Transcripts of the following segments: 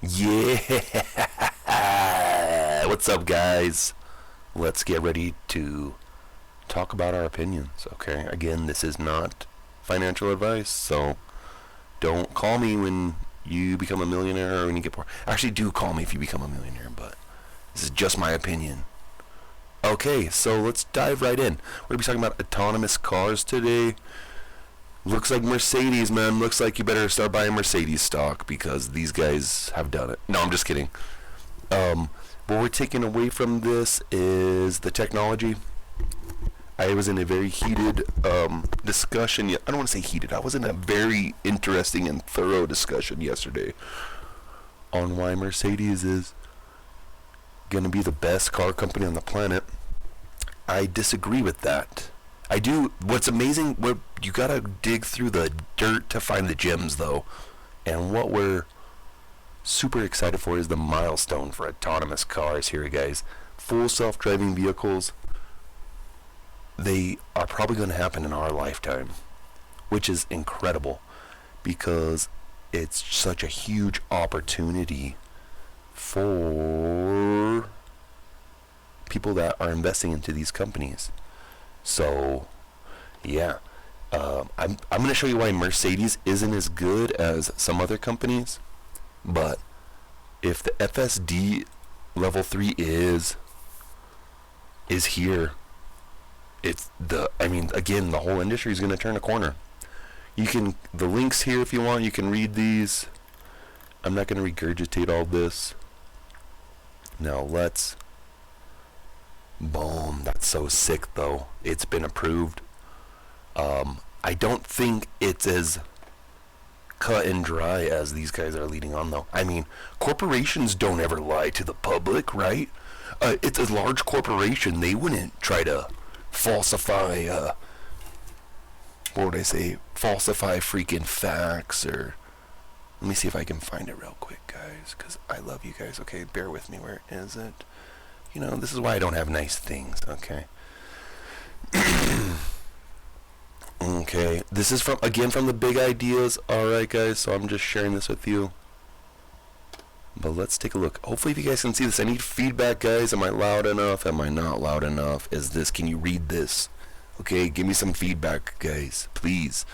Yeah! What's up, guys? Let's get ready to talk about our opinions, okay? Again, this is not financial advice, so don't call me when you become a millionaire or when you get poor. Actually, do call me if you become a millionaire, but this is just my opinion. Okay, so let's dive right in. We're going to be talking about autonomous cars today. Looks like Mercedes, man. Looks like you better start buying Mercedes stock because these guys have done it. No, I'm just kidding. What we're taking away from this is the technology. I was in a very heated discussion. I don't want to say heated. I was in a very interesting and thorough discussion yesterday on why Mercedes is going to be the best car company on the planet. I disagree with that. I do. What's amazing, you gotta dig through the dirt to find the gems, though. And what we're super excited for is the milestone for autonomous cars here, guys. Full self-driving vehicles. They are probably going to happen in our lifetime, which is incredible because it's such a huge opportunity for people that are investing into these companies. So, yeah, I'm going to show you why Mercedes isn't as good as some other companies. But if the FSD level 3 is here, again, the whole industry is going to turn a corner. The links here if you want, you can read these. I'm not going to regurgitate all this. Now boom, that's so sick though. It's been approved. I don't think it's as cut and dry as these guys are leading on though. I mean, corporations don't ever lie to the public, right? It's a large corporation. They wouldn't try to falsify, falsify freaking facts or... Let me see if I can find it real quick, guys, because I love you guys. Okay, bear with me. Where is it? You know, this is why I don't have nice things, okay? Okay, this is from the big ideas. Alright, guys, so I'm just sharing this with you. But let's take a look. Hopefully if you guys can see this. I need feedback, guys. Am I loud enough? Am I not loud enough? Can you read this? Okay, give me some feedback, guys, please.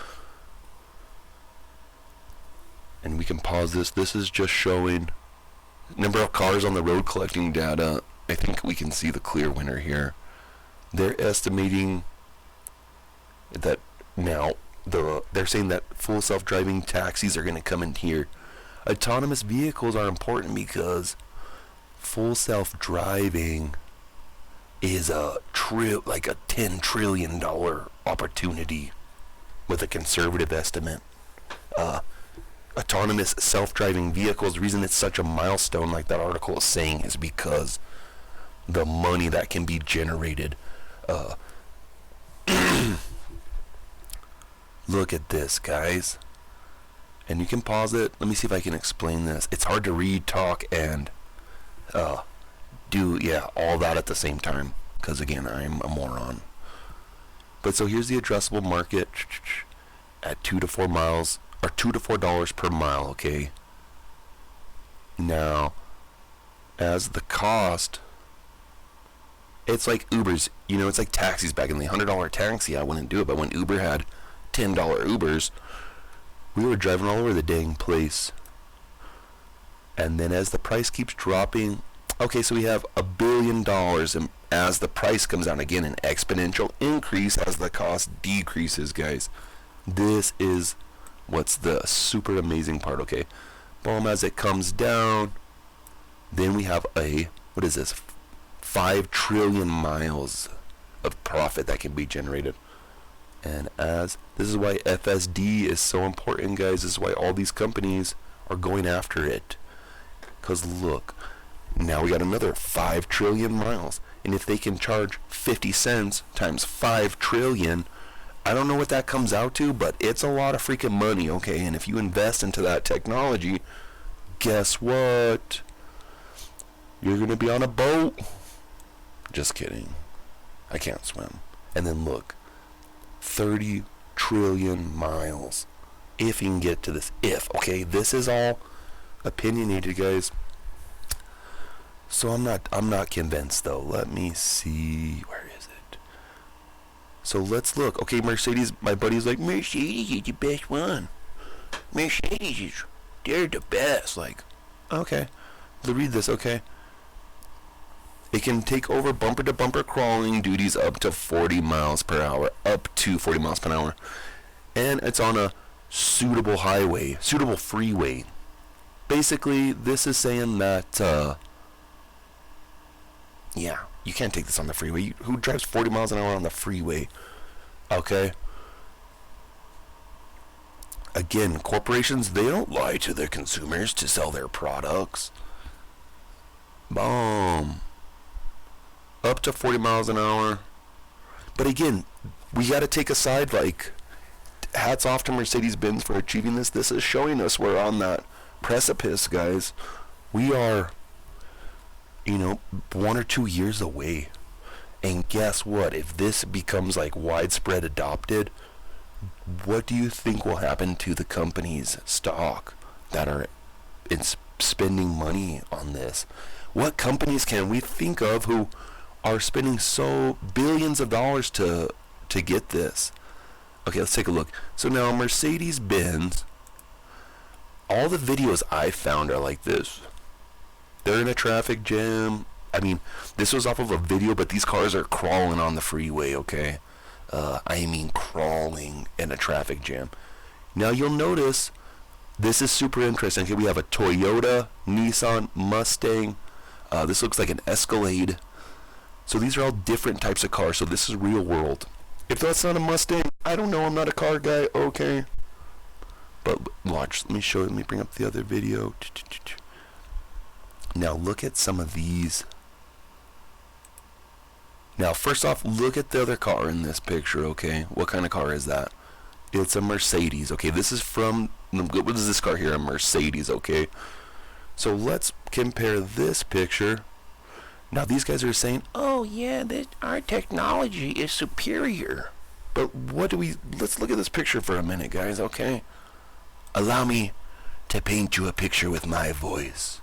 And we can pause this. This is just showing number of cars on the road collecting data. I think we can see the clear winner here. They're estimating that now they're saying that full self-driving taxis are going to come in here. Autonomous vehicles are important because full self-driving is like a $10 trillion opportunity with a conservative estimate. Autonomous self-driving vehicles, the reason it's such a milestone like that article is saying is because the money that can be generated. Look at this, guys. And you can pause it. Let me see if I can explain this. It's hard to read, talk, and do all that at the same time. Because again, I'm a moron. But so here's the addressable market at 2 to 4 miles, or $2 to $4 per mile. Okay. Now, as the cost, it's like Ubers. You know, it's like taxis back in the $100 taxi. I wouldn't do it, but when Uber had $10 Ubers, we were driving all over the dang place. And then as the price keeps dropping, okay, so we have $1 billion, and as the price comes down, again, an exponential increase as the cost decreases, guys. This is what's the super amazing part, okay? Boom, as it comes down, then we have what is this? 5 trillion miles of profit that can be generated. And this is why FSD is so important, guys. This is why all these companies are going after it. Because look, now we got another 5 trillion miles. And if they can charge 50 cents times 5 trillion, I don't know what that comes out to, but it's a lot of freaking money, okay? And if you invest into that technology, guess what? You're going to be on a boat. Just kidding. I can't swim. And then look, 30 trillion miles. If you can get to this, okay, this is all opinionated, guys. So I'm not convinced though. Let me see. Where is it? So let's look. Okay, Mercedes. My buddy's like, Mercedes is the best one. Mercedes is, they're the best. Like, okay. Let's read this. Okay. It can take over bumper-to-bumper crawling duties up to 40 miles per hour. Up to 40 miles per hour. And it's on a suitable highway, suitable freeway. Basically, this is saying that, yeah, you can't take this on the freeway. Who drives 40 miles an hour on the freeway? Okay. Again, corporations, they don't lie to their consumers to sell their products. Boom. Up to 40 miles an hour. But again, we got to take a side, like, hats off to Mercedes-Benz for achieving this. This is showing us we're on that precipice, guys. We are, 1 or 2 years away. And guess what? If this becomes like widespread adopted, what do you think will happen to the companies' stock that are spending money on this? What companies can we think of who are spending so billions of dollars to get this? Okay, let's take a look. So now Mercedes-Benz, all the videos I found are like this. They're in a traffic jam. I mean, this was off of a video, but these cars are crawling on the freeway, okay? I mean crawling in a traffic jam. Now you'll notice, this is super interesting. Here we have a Toyota, Nissan, Mustang. This looks like an Escalade. So these are all different types of cars, so this is real world. If that's not a Mustang, I don't know, I'm not a car guy, okay. But watch, let me bring up the other video. Now look at some of these. Now first off, look at the other car in this picture, okay? What kind of car is that? It's a Mercedes, okay? This is from, what is this car here? A Mercedes, okay? So let's compare this picture. Now these guys are saying, oh yeah, our technology is superior. But let's look at this picture for a minute, guys, okay? Allow me to paint you a picture with my voice.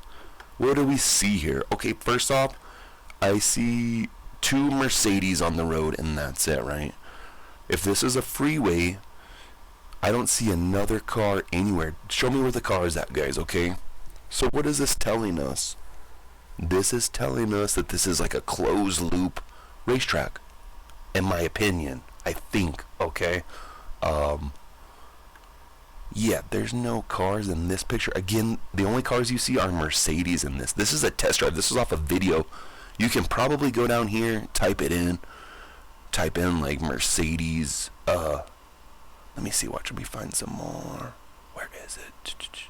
What do we see here? Okay, first off, I see 2 Mercedes on the road, and that's it, right? If this is a freeway, I don't see another car anywhere. Show me where the car is at, guys, okay? So what is this telling us? This is telling us that this is like a closed loop racetrack, in my opinion, I think, okay? Yeah, there's no cars in this picture. Again, the only cars you see are Mercedes in this. This is a test drive. This is off a video. You can probably go down here, type in like Mercedes. Let me see. Watch me find some more. Where is it?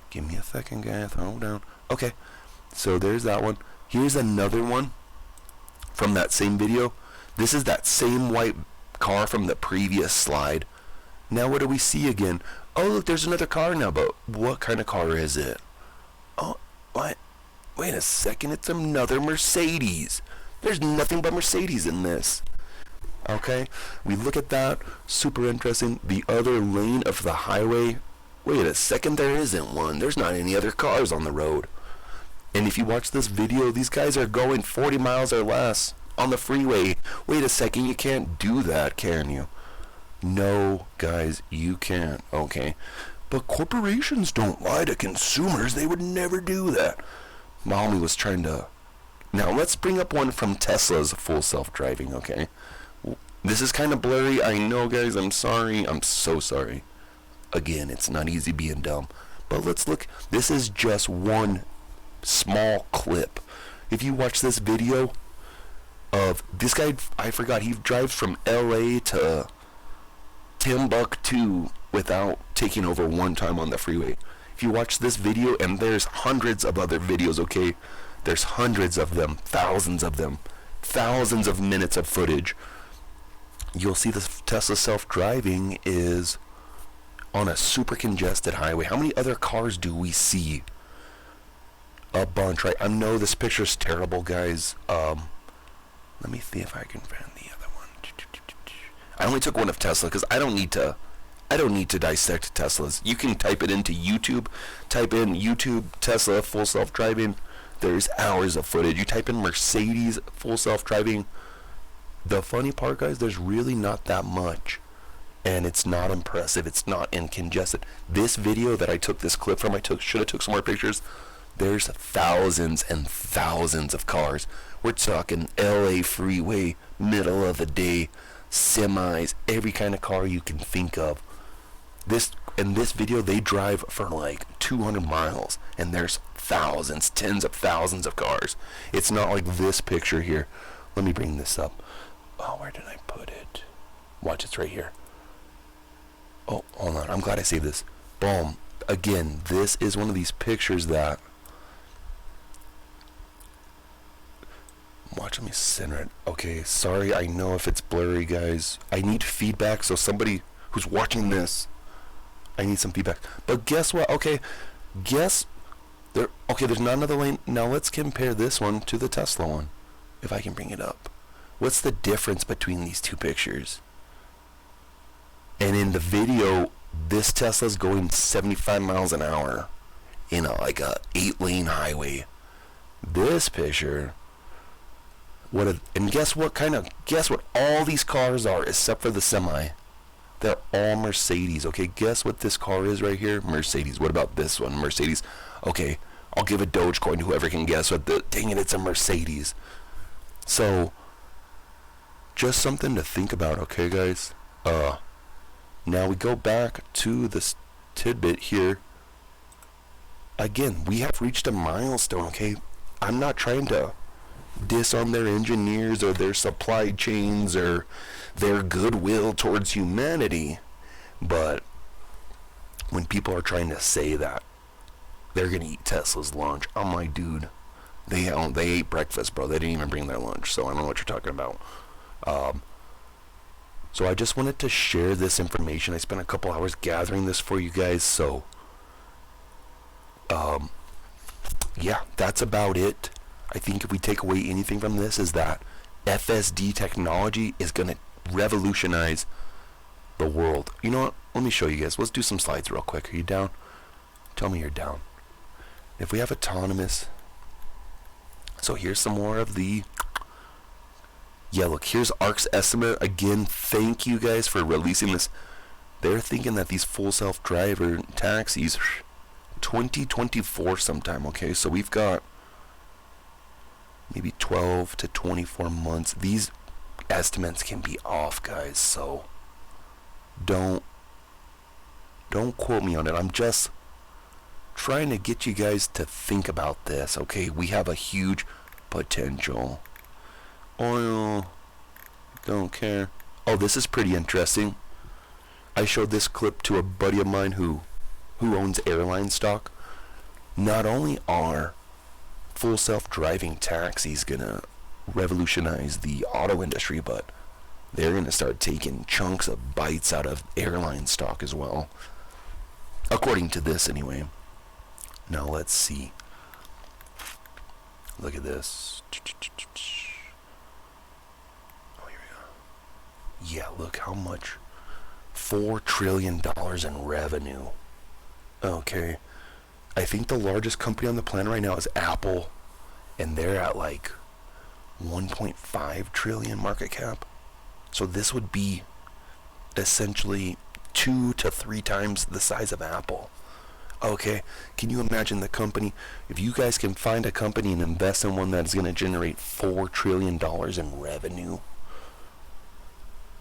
Give me a second, guys. Hold down. Okay. So there's that one. Here's another one from that same video. This is that same white car from the previous slide. Now what do we see again? Oh, look, there's another car now, but what kind of car is it? Oh, what? Wait a second, it's another Mercedes. There's nothing but Mercedes in this. Okay, we look at that, super interesting. The other lane of the highway, wait a second, there isn't one. There's not any other cars on the road. And if you watch this video, these guys are going 40 miles or less on the freeway. Wait a second, you can't do that, can you? No, guys, you can't, okay? But corporations don't lie to consumers. They would never do that. Mommy was trying to... Now, let's bring up one from Tesla's full self-driving, okay? This is kind of blurry. I know, guys, I'm sorry. I'm so sorry. Again, it's not easy being dumb. But let's look. This is just one small clip. If you watch this video of this guy, I forgot, he drives from LA to Timbuktu without taking over one time on the freeway. If you watch this video, and there's hundreds of other videos, okay? There's hundreds of them, thousands of minutes of footage. You'll see the Tesla self-driving is on a super congested highway. How many other cars do we see? A bunch, right? I know this picture's terrible, guys. Let me see if I can find the other one. I only took one of Tesla because I don't need to I don't need to dissect Teslas. You can type it into YouTube. Type in YouTube Tesla full self-driving. There's hours of footage. You type in Mercedes full self-driving. The funny part, guys, there's really not that much. And it's not impressive. It's not congested. This video that I took this clip from, should have took some more pictures. There's thousands and thousands of cars. We're talking LA freeway, middle of the day, semis, every kind of car you can think of. In this video, they drive for like 200 miles, and there's thousands, tens of thousands of cars. It's not like this picture here. Let me bring this up. Oh, where did I put it? Watch, it's right here. Oh, hold on. I'm glad I saved this. Boom. Again, this is one of these pictures that... Watch, let me center it. Okay, sorry, I know if it's blurry, guys. I need feedback, so somebody who's watching this, I need some feedback. But guess what? Okay, there's not another lane. Now let's compare this one to the Tesla one, if I can bring it up. What's the difference between these two pictures? And in the video, this Tesla's going 75 miles an hour in like a 8-lane highway. This picture, and guess what? All these cars are, except for the semi. They're all Mercedes. Okay, guess what this car is right here? Mercedes. What about this one? Mercedes. Okay, I'll give a Dogecoin to whoever can guess what dang it, it's a Mercedes. So, just something to think about, okay, guys? Now we go back to this tidbit here. Again, we have reached a milestone, okay? I'm not trying to diss on their engineers or their supply chains or their goodwill towards humanity, but when people are trying to say that they're gonna eat Tesla's lunch, I'm like, dude, they ate breakfast, bro. They didn't even bring their lunch, so I don't know what you're talking about. So I just wanted to share this information. I spent a couple hours gathering this for you guys, so yeah, that's about it. I think if we take away anything from this is that FSD technology is going to revolutionize the world. You know what? Let me show you guys. Let's do some slides real quick. Are you down? Tell me you're down. If we have autonomous, so here's some more of the... Yeah, look, here's ARC's estimate. Again, thank you guys for releasing this. They're thinking that these full self-driver taxis, 2024 sometime, okay? So we've got maybe 12 to 24 months. These estimates can be off, guys, so don't quote me on it. I'm just trying to get you guys to think about this, okay? We have a huge potential. Oil, don't care. Oh, this is pretty interesting. I showed this clip to a buddy of mine who owns airline stock. Not only are full self-driving taxis gonna revolutionize the auto industry, but they're gonna start taking chunks of bites out of airline stock as well, according to this anyway. Now let's see. Look at this. Yeah, look how much. $4 trillion in revenue. Okay. I think the largest company on the planet right now is Apple, and they're at like 1.5 trillion market cap. So this would be essentially 2 to 3 times the size of Apple. Okay, can you imagine the company? If you guys can find a company and invest in one that's going to generate $4 trillion in revenue,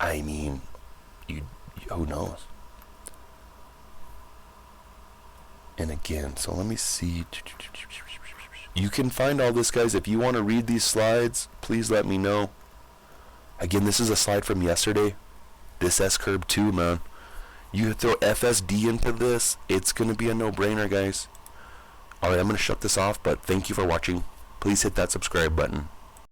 I mean, who knows? And again, so let me see. You can find all this, guys. If you want to read these slides, please let me know. Again, this is a slide from yesterday. This S-curve too, man. You throw FSD into this, it's going to be a no-brainer, guys. Alright, I'm going to shut this off, but thank you for watching. Please hit that subscribe button.